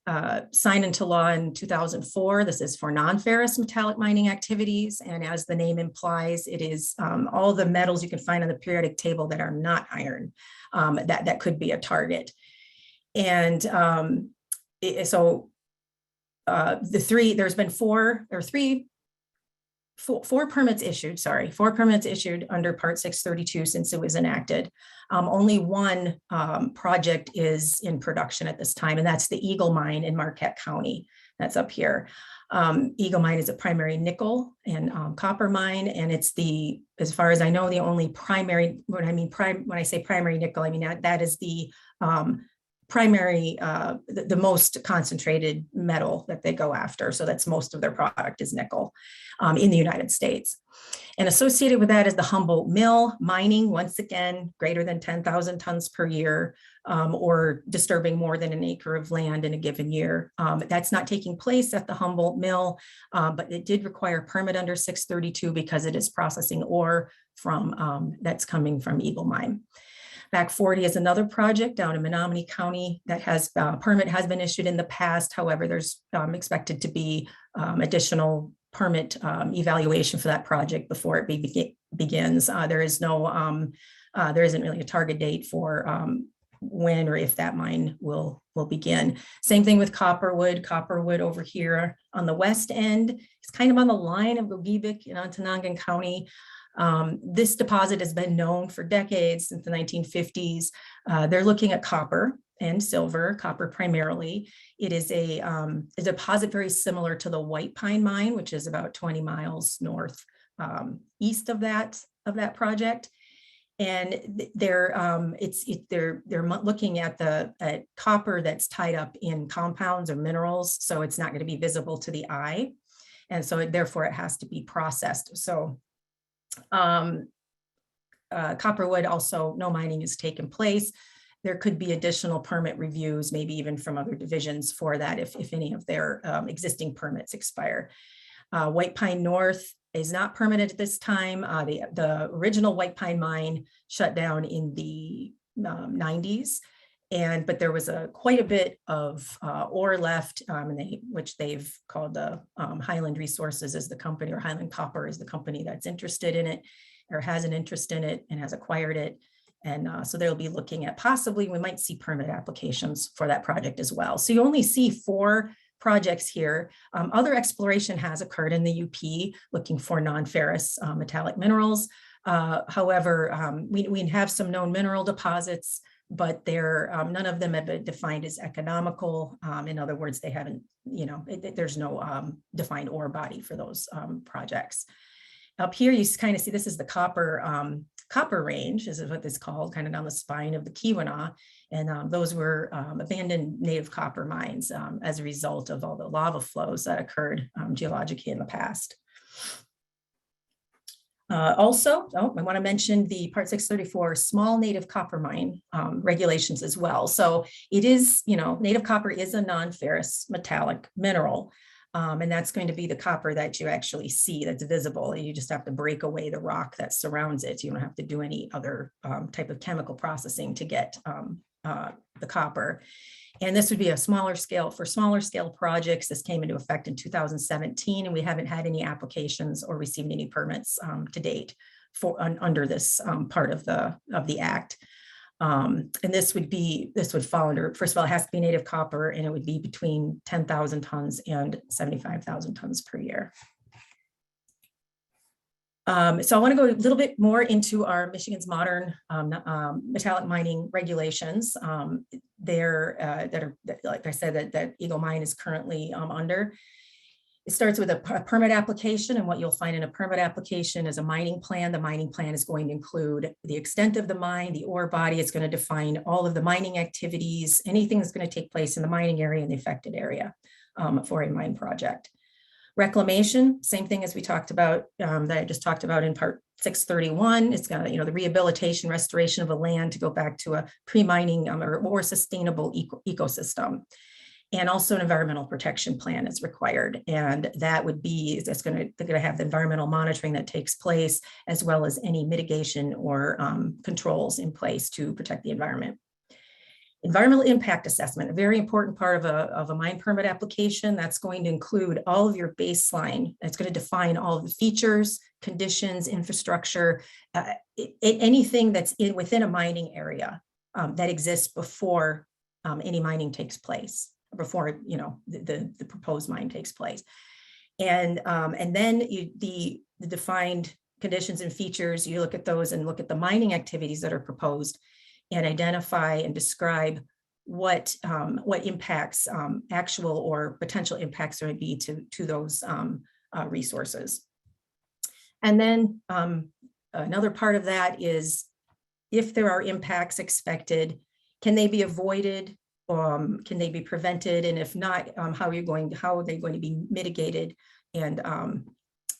signed into law in 2004. This is for non-ferrous metallic mining activities. And as the name implies, it is all the metals you can find on the periodic table that are not iron, that could be a target. And there's been four permits issued, 4 permits issued under Part 632 since it was enacted. Only one project is in production at this time, and that's the EGLE mine in Marquette County. That's up here. EGLE mine is a primary nickel and copper mine, and it's as far as I know, the only primary, when I say primary nickel, I mean that is the primary, the most concentrated metal that they go after. So that's most of their product is nickel in the United States. And associated with that is the Humboldt Mill mining, once again, greater than 10,000 tons per year, or disturbing more than an acre of land in a given year. That's not taking place at the Humboldt Mill, but it did require a permit under 632 because it is processing ore from that's coming from EGLE mine. Back 40 is another project down in Menominee County that has permit has been issued in the past. However, there's expected to be additional permit evaluation for that project before it begins. There isn't really a target date for when or if that mine will begin. Same thing with Copperwood. Copperwood over here on the west end, it's kind of on the line of Gogebic in Ontonagon County. This deposit has been known for decades, since the 1950s. They're looking at copper and silver, copper primarily. It is a deposit very similar to the White Pine mine, which is about 20 miles north east of that project. And they're looking at copper that's tied up in compounds or minerals, so it's not going to be visible to the eye, and so therefore it has to be processed. So Copperwood also, no mining has taken place. There could be additional permit reviews, maybe even from other divisions for that if any of their existing permits expire. White Pine North is not permitted at this time. The original White Pine mine shut down in the 90s. But there was quite a bit of ore left, which they've called the Highland Resources is the company, or Highland Copper is the company that's interested in it. or has an interest in it and has acquired it. And so they'll be looking at possibly, we might see permit applications for that project as well. So you only see 4 projects here. Other exploration has occurred in the UP looking for non-ferrous metallic minerals. However, we have some known mineral deposits, but they're none of them have been defined as economical. In other words, they haven't, there's no defined ore body for those projects. Up here, you kind of see this is the copper range, is what it's called, kind of down the spine of the Keweenaw. And those were abandoned native copper mines as a result of all the lava flows that occurred geologically in the past. Also, I want to mention the Part 634 small native copper mine regulations as well. So it is, native copper is a non-ferrous metallic mineral. And that's going to be the copper that you actually see that's visible. You just have to break away the rock that surrounds it. You don't have to do any other type of chemical processing to get the copper. And this would be a smaller scale. For smaller scale projects, this came into effect in 2017, and we haven't had any applications or received any permits to date for under this part of the act. And this would fall under, first of all, it has to be native copper, and it would be between 10,000 tons and 75,000 tons per year. So I want to go a little bit more into our Michigan's modern metallic mining regulations. Like I said, that Eagle Mine is currently under. It starts with a permit application, and what you'll find in a permit application is a mining plan. The mining plan is going to include the extent of the mine, the ore body. It's going to define all of the mining activities, anything that's going to take place in the mining area and the affected area for a mine project. Reclamation, same thing as we talked about, that I just talked about in Part 631. It's got, the rehabilitation, restoration of a land to go back to a pre-mining or more sustainable ecosystem. And also an environmental protection plan is required. And that would be, they're going to have the environmental monitoring that takes place, as well as any mitigation or controls in place to protect the environment. Environmental impact assessment, a very important part of a mine permit application. That's going to include all of your baseline. It's going to define all of the features, conditions, infrastructure, anything that's within a mining area that exists before any mining takes place, before the proposed mine takes place. And then the defined conditions and features, you look at those and look at the mining activities that are proposed, and identify and describe what impacts, actual or potential impacts there would be to those resources. And then another part of that is, if there are impacts expected, can they be avoided? Can they be prevented? And if not, how are they going to be mitigated and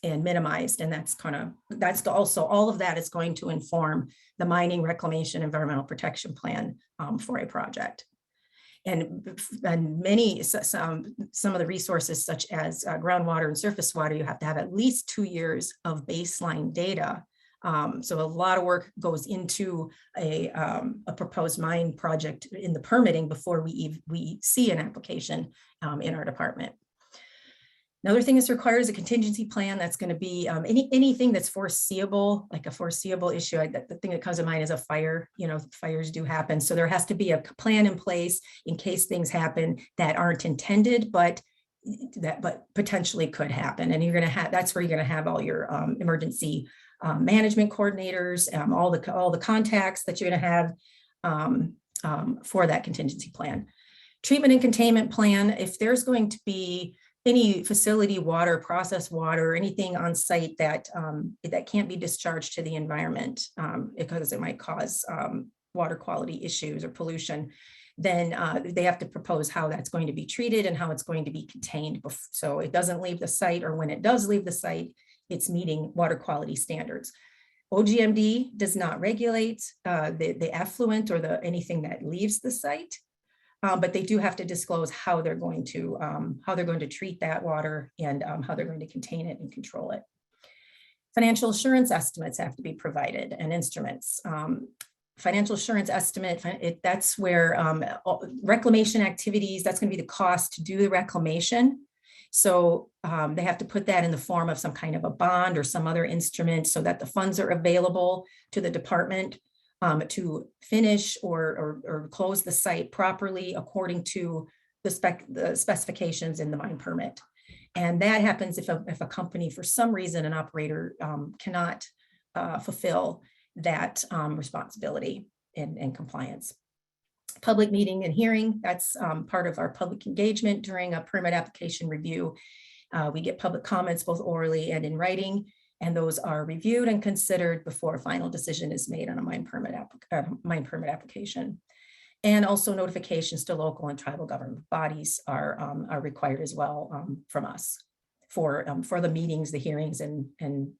minimized? And that's also, all of that is going to inform the mining, reclamation, environmental protection plan for a project. And some of the resources, such as groundwater and surface water, you have to have at least 2 years of baseline data. So a lot of work goes into a proposed mine project in the permitting before we see an application in our department. Another thing that's required is a contingency plan. That's going to be anything that's foreseeable, like a foreseeable issue. The thing that comes to mind is a fire. Fires do happen. So there has to be a plan in place in case things happen that aren't intended, but potentially could happen. And that's where you're going to have all your emergency management coordinators, all the contacts that you're going to have for that contingency plan. Treatment and containment plan. If there's going to be any facility water, processed water, anything on site that can't be discharged to the environment because it might cause water quality issues or pollution, then they have to propose how that's going to be treated and how it's going to be contained. So it doesn't leave the site, or when it does leave the site, it's meeting water quality standards. OGMD does not regulate the effluent or anything that leaves the site. But they do have to disclose how they're going to treat that water and how they're going to contain it and control it. Financial assurance estimates have to be provided, and instruments. Financial assurance estimate, that's where reclamation activities, that's going to be the cost to do the reclamation. So they have to put that in the form of some kind of a bond or some other instrument so that the funds are available to the department to finish or close the site properly according to the specifications in the mine permit. And that happens if a company, for some reason, an operator cannot fulfill that responsibility and compliance. Public meeting and hearing, that's part of our public engagement during a permit application review. We get public comments both orally and in writing, and those are reviewed and considered before a final decision is made on a mine permit application. And also notifications to local and tribal government bodies are required as well from us for the meetings, the hearings, and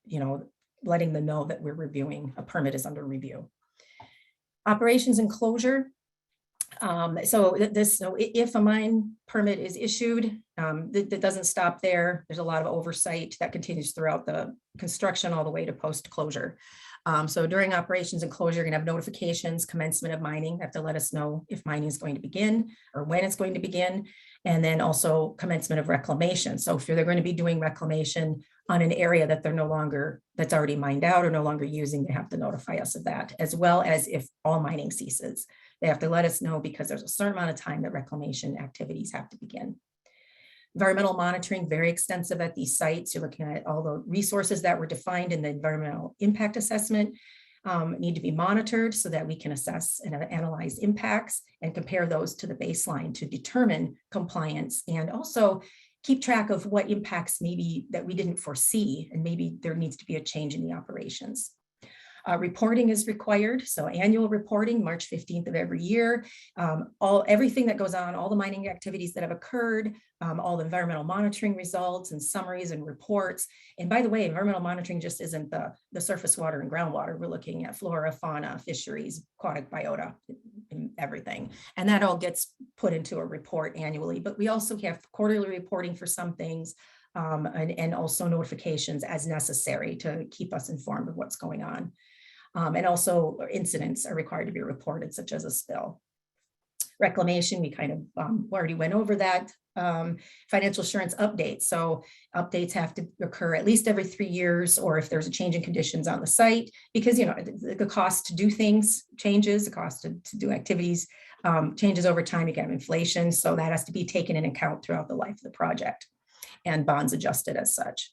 letting them know that we're reviewing, a permit is under review. Operations and closure. So if a mine permit is issued, that doesn't stop there. There's a lot of oversight that continues throughout the construction all the way to post-closure. So during operations and closure, you're gonna have notifications, commencement of mining, have to let us know if mining is going to begin or when it's going to begin, and then also commencement of reclamation. So if they're going to be doing reclamation on an area that they're no longer, that's already mined out or no longer using, they have to notify us of that, as well as if all mining ceases. They have to let us know because there's a certain amount of time that reclamation activities have to begin. Environmental monitoring, very extensive at these sites. You're looking at all the resources that were defined in the environmental impact assessment need to be monitored so that we can assess and analyze impacts and compare those to the baseline to determine compliance, and also keep track of what impacts maybe that we didn't foresee, and maybe there needs to be a change in the operations. Reporting is required, so annual reporting, March 15th of every year, everything that goes on, all the mining activities that have occurred, all the environmental monitoring results and summaries and reports. And by the way, environmental monitoring just isn't the surface water and groundwater. We're looking at flora, fauna, fisheries, aquatic biota, and everything. And that all gets put into a report annually, but we also have quarterly reporting for some things, and also notifications as necessary to keep us informed of what's going on. And also incidents are required to be reported, such as a spill. Reclamation, we kind of already went over that. Financial assurance updates. So updates have to occur at least every 3 years, or if there's a change in conditions on the site, because the cost to do things changes, the cost to do activities changes over time. You get inflation, so that has to be taken into account throughout the life of the project, and bonds adjusted as such.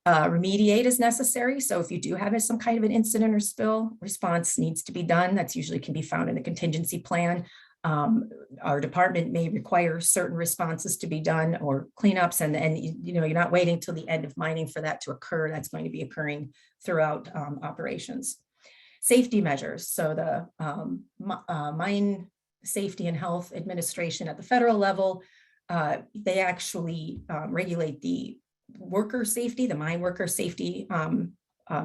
Remediate is necessary. So if you do have some kind of an incident or spill, response needs to be done. That's usually can be found in the contingency plan. Our department may require certain responses to be done or cleanups, and you're not waiting till the end of mining for that to occur. That's going to be occurring throughout operations. Safety measures. So the Mine Safety and Health Administration at the federal level, they actually regulate the worker safety, the mine worker safety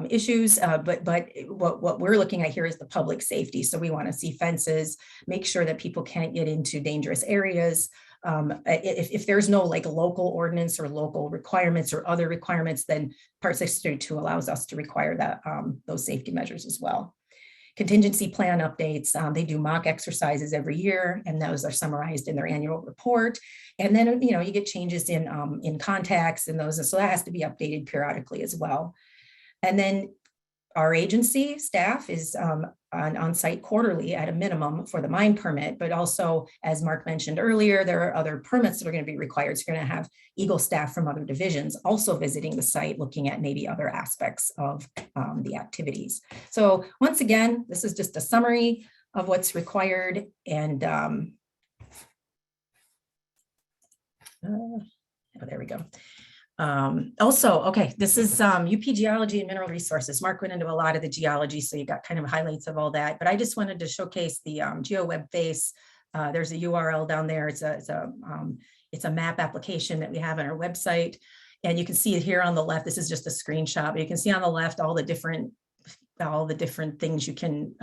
issues, but what we're looking at here is the public safety. So we want to see fences, make sure that people can't get into dangerous areas. If there's no local ordinance or local requirements or other requirements, then Part 632 allows us to require that those safety measures as well. Contingency plan updates, they do mock exercises every year, and those are summarized in their annual report. And then, you get changes in contacts and those, and so that has to be updated periodically as well. And then our agency staff is on site quarterly at a minimum for the mine permit, but also, as Mark mentioned earlier, there are other permits that are going to be required. So you're going to have EGLE staff from other divisions also visiting the site, looking at maybe other aspects of the activities. So once again, this is just a summary of what's required, and there we go. Also, okay, this is UP Geology and Mineral Resources. Mark went into a lot of the geology, so you got kind of highlights of all that, but I just wanted to showcase the Geo web face. There's a URL down there. It's a map application that we have on our website, and you can see it here on the left. This is just a screenshot, but you can see on the left all the different things you can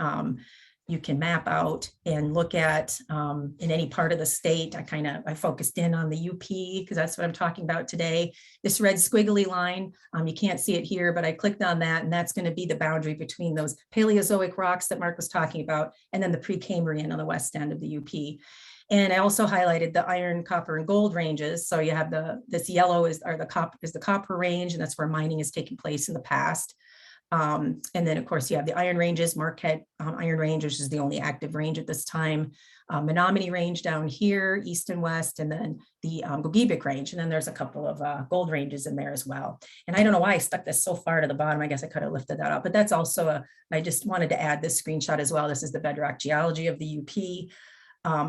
map out and look at in any part of the state. I focused in on the UP because that's what I'm talking about today. This red squiggly line, you can't see it here, but I clicked on that, and that's going to be the boundary between those Paleozoic rocks that Mark was talking about, and then the Precambrian on the west end of the UP. And I also highlighted the iron, copper, and gold ranges. So you have this yellow is the copper range, and that's where mining is taking place in the past. And then of course you have the iron ranges, Marquette Iron Range, which is the only active range at this time. Menominee Range down here, east and west, and then the Gogebic Range. And then there's a couple of gold ranges in there as well. And I don't know why I stuck this so far to the bottom. I guess I could have lifted that up, but that's also I just wanted to add this screenshot as well. This is the bedrock geology of the UP.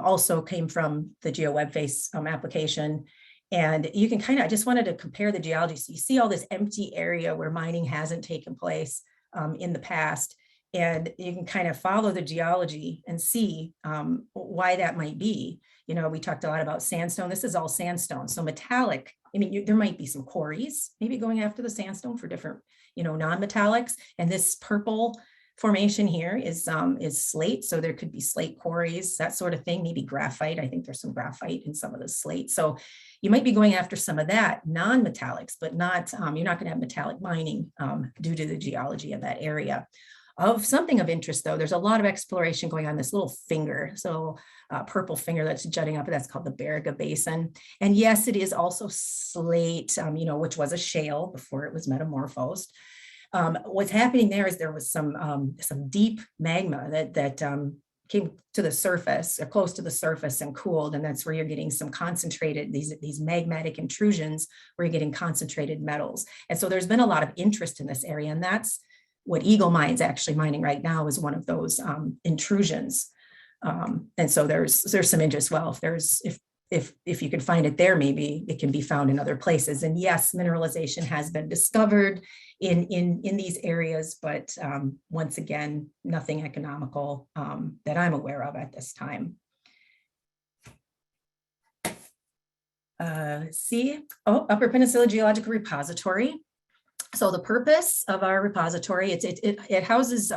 Also came from the GeoWebface application. And you can I just wanted to compare the geology. So you see all this empty area where mining hasn't taken place in the past. And you can kind of follow the geology and see why that might be. You know, we talked a lot about sandstone. This is all sandstone. So metallic, I mean, there might be some quarries, maybe going after the sandstone for different, non-metallics. And this purple formation here is slate. So there could be slate quarries, that sort of thing, maybe graphite. I think there's some graphite in some of the slate. So you might be going after some of that non-metallics, but not, you're not going to have metallic mining due to the geology of that area. Of something of interest, though, there's a lot of exploration going on this little finger, so purple finger that's jutting up, that's called the Michigan Basin. And yes, it is also slate, which was a shale before it was metamorphosed. What's happening there is there was some deep magma that came to the surface or close to the surface and cooled, and that's where you're getting some concentrated, these magmatic intrusions where you're getting concentrated metals. And so there's been a lot of interest in this area, and that's what EGLE Mine's actually mining right now is one of those intrusions. And so there's some interest. Well, if you can find it there, maybe it can be found in other places. And yes, mineralization has been discovered in these areas, but once again, nothing economical that I'm aware of at this time. Upper Peninsula Geological Repository. So the purpose of our repository, it houses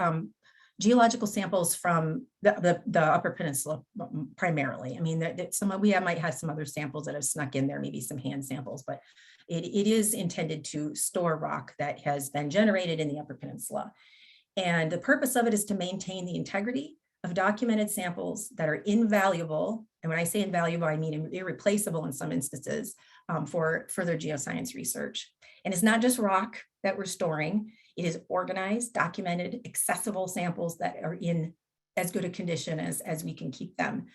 geological samples from the Upper Peninsula primarily. I mean, might have some other samples that have snuck in there, maybe some hand samples, but it is intended to store rock that has been generated in the Upper Peninsula. And the purpose of it is to maintain the integrity of documented samples that are invaluable. And when I say invaluable, I mean irreplaceable in some instances for further geoscience research. And it's not just rock that we're storing. It is organized, documented, accessible samples that are in as good a condition as we can keep them.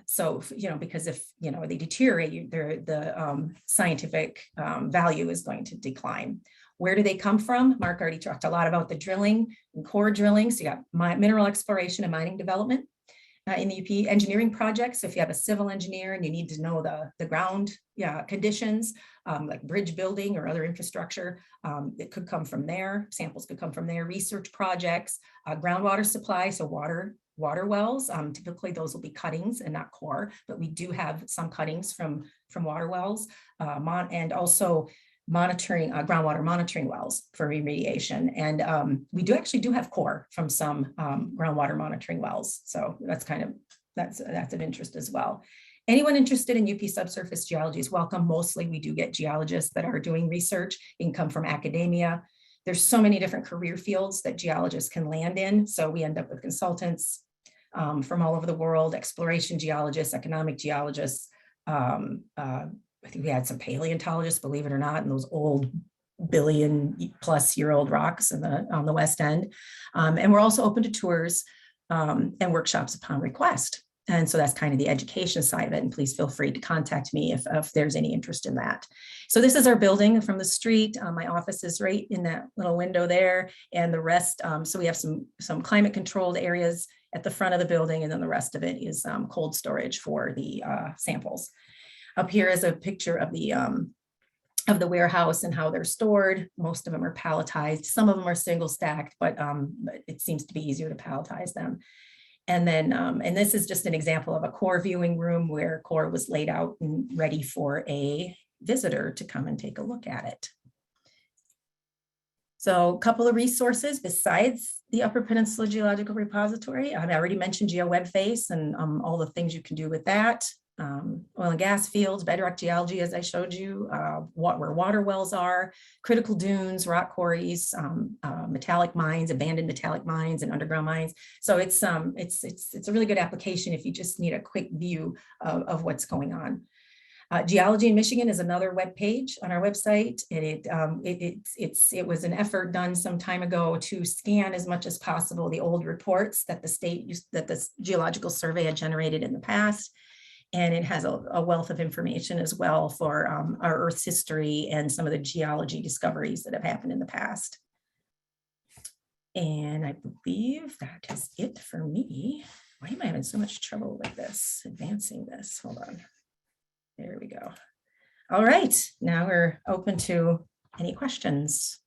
So, because if, they deteriorate, the scientific value is going to decline. Where do they come from? Mark already talked a lot about the drilling and core drilling. So you got mineral exploration and mining development in the UP, engineering projects. So if you have a civil engineer and you need to know the ground conditions, like bridge building or other infrastructure, it could come from there. Samples could come from there. Research projects, groundwater supply, so water wells. Typically those will be cuttings and not core, but we do have some cuttings from water wells, and also monitoring groundwater monitoring wells for remediation. And we do have core from some groundwater monitoring wells. So that's of interest as well. Anyone interested in UP subsurface geology is welcome. Mostly we do get geologists that are doing research. It can come from academia. There's so many different career fields that geologists can land in. So we end up with consultants from all over the world, exploration geologists, economic geologists. I think we had some paleontologists, believe it or not, in those old billion-plus-year-old rocks on the West End. And we're also open to tours and workshops upon request. And so that's kind of the education side of it. And please feel free to contact me if there's any interest in that. So this is our building from the street. My office is right in that little window there. And the rest, so we have some climate controlled areas at the front of the building. And then the rest of it is cold storage for the samples. Up here is a picture of the warehouse and how they're stored. Most of them are palletized. Some of them are single stacked, but it seems to be easier to palletize them. And then, and this is just an example of a core viewing room where core was laid out and ready for a visitor to come and take a look at it. So a couple of resources besides the Upper Peninsula Geological Repository. I already mentioned GeoWebface and all the things you can do with that. oil and gas fields, bedrock geology, as I showed you, where water wells are, critical dunes, rock quarries, metallic mines, abandoned metallic mines, and underground mines. So it's a really good application if you just need a quick view of what's going on. Geology in Michigan is another web page on our website. It was an effort done some time ago to scan as much as possible the old reports that the state used, that the Geological Survey had generated in the past. And it has a wealth of information as well for our Earth's history and some of the geology discoveries that have happened in the past. And I believe that is it for me. Why am I having so much trouble with this, advancing this? Hold on. There we go. All right, now we're open to any questions.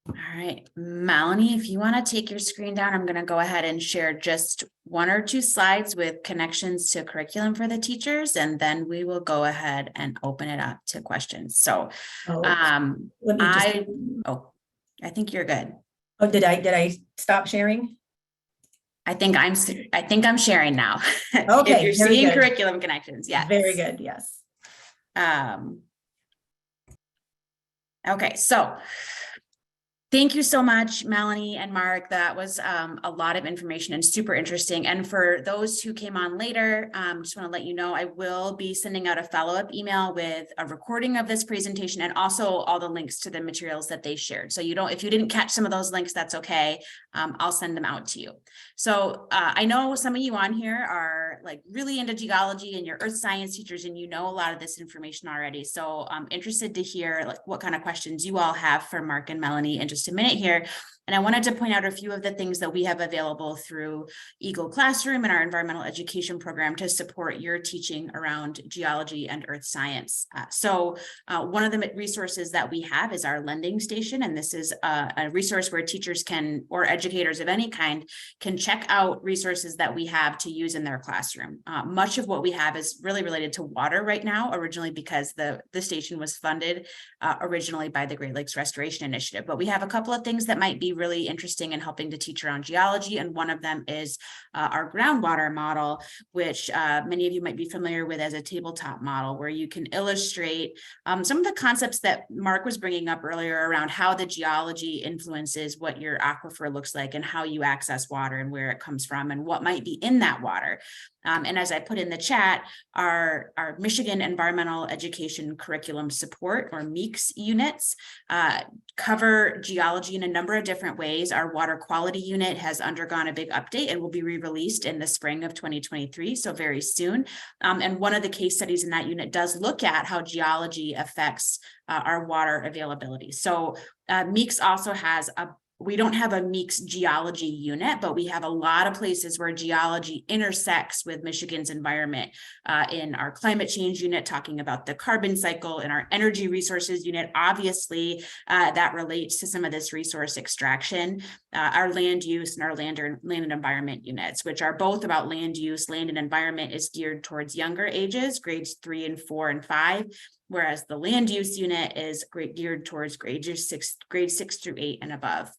All right, Melanie, if you want to take your screen down, I'm going to go ahead and share just 1 or 2 slides with connections to curriculum for the teachers, and then we will go ahead and open it up to questions. So, I think you're good. Oh, did I stop sharing? I think I'm sharing now. Okay, if you're seeing curriculum connections, yes. Very good, yes. Okay, so thank you so much, Melanie and Mark. That was a lot of information and super interesting. And for those who came on later, just want to let you know, I will be sending out a follow-up email with a recording of this presentation and also all the links to the materials that they shared. So if you didn't catch some of those links, that's okay. I'll send them out to you. So I know some of you on here are like really into geology and you're earth science teachers and you know a lot of this information already. So I'm interested to hear like what kind of questions you all have for Mark and Melanie in just a minute here. And I wanted to point out a few of the things that we have available through EGLE Classroom and our environmental education program to support your teaching around geology and earth science. So one of the resources that we have is our lending station. And this is a resource where teachers can, or educators of any kind, can check out resources that we have to use in their classroom. Much of what we have is really related to water right now, originally because the station was funded originally by the Great Lakes Restoration Initiative. But we have a couple of things that might be really interesting in helping to teach around geology. And one of them is our groundwater model, which many of you might be familiar with as a tabletop model, where you can illustrate some of the concepts that Mark was bringing up earlier around how the geology influences what your aquifer looks like and how you access water and where it comes from and what might be in that water. And as I put in the chat, our Michigan Environmental Education Curriculum Support, or MEECS units, cover geology in a number of different ways. Our water quality unit has undergone a big update and will be re-released in the spring of 2023, so very soon. And one of the case studies in that unit does look at how geology affects our water availability. So MEECS also has we don't have a MEECS geology unit, but we have a lot of places where geology intersects with Michigan's environment. In our climate change unit, talking about the carbon cycle, in our energy resources unit, obviously that relates to some of this resource extraction, our land use and our land and environment units, which are both about land use. Land and environment is geared towards younger ages, grades 3 and 4 and 5. Whereas the land use unit is geared towards grade 6 through 8 and above.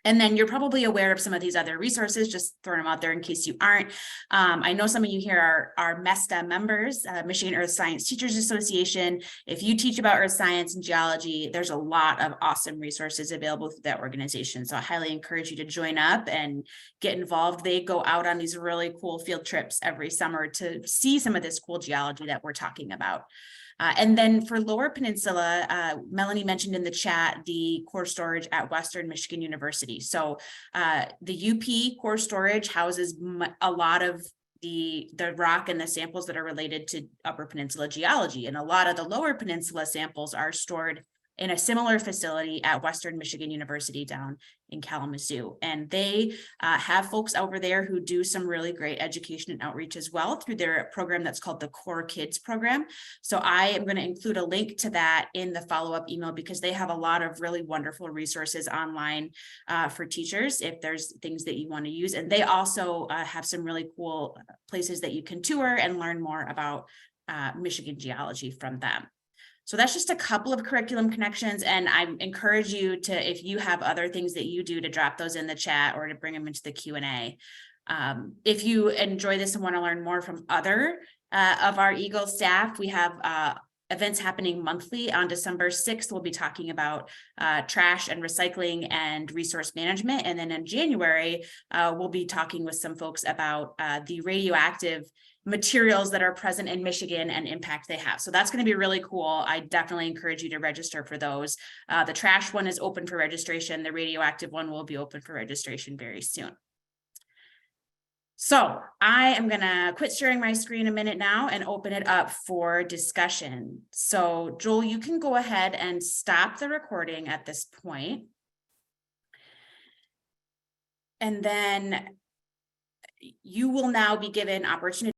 And then you're probably aware of some of these other resources, just throwing them out there in case you aren't. I know some of you here are MESTA members, Michigan Earth Science Teachers Association. If you teach about earth science and geology, there's a lot of awesome resources available through that organization. So I highly encourage you to join up and get involved. They go out on these really cool field trips every summer to see some of this cool geology that we're talking about. And then for Lower Peninsula, Melanie mentioned in the chat the core storage at Western Michigan University. So the UP core storage houses a lot of the rock and the samples that are related to Upper Peninsula geology. And a lot of the Lower Peninsula samples are stored in a similar facility at Western Michigan University down in Kalamazoo. And they have folks over there who do some really great education and outreach as well through their program that's called the Core Kids program. So I am going to include a link to that in the follow-up email because they have a lot of really wonderful resources online for teachers if there's things that you want to use. And they also have some really cool places that you can tour and learn more about Michigan geology from them. So that's just a couple of curriculum connections, and I encourage you to, if you have other things that you do, to drop those in the chat or to bring them into the Q&A. If you enjoy this and want to learn more from other of our EGLE staff, we have events happening monthly. On December 6th, we'll be talking about trash and recycling and resource management. And then in January, we'll be talking with some folks about the radioactive materials that are present in Michigan and impact they have. So that's going to be really cool. I definitely encourage you to register for those. The trash one is open for registration. The radioactive one will be open for registration very soon. So I am gonna quit sharing my screen a minute now and open it up for discussion. So Joel, you can go ahead and stop the recording at this point. And then you will now be given opportunity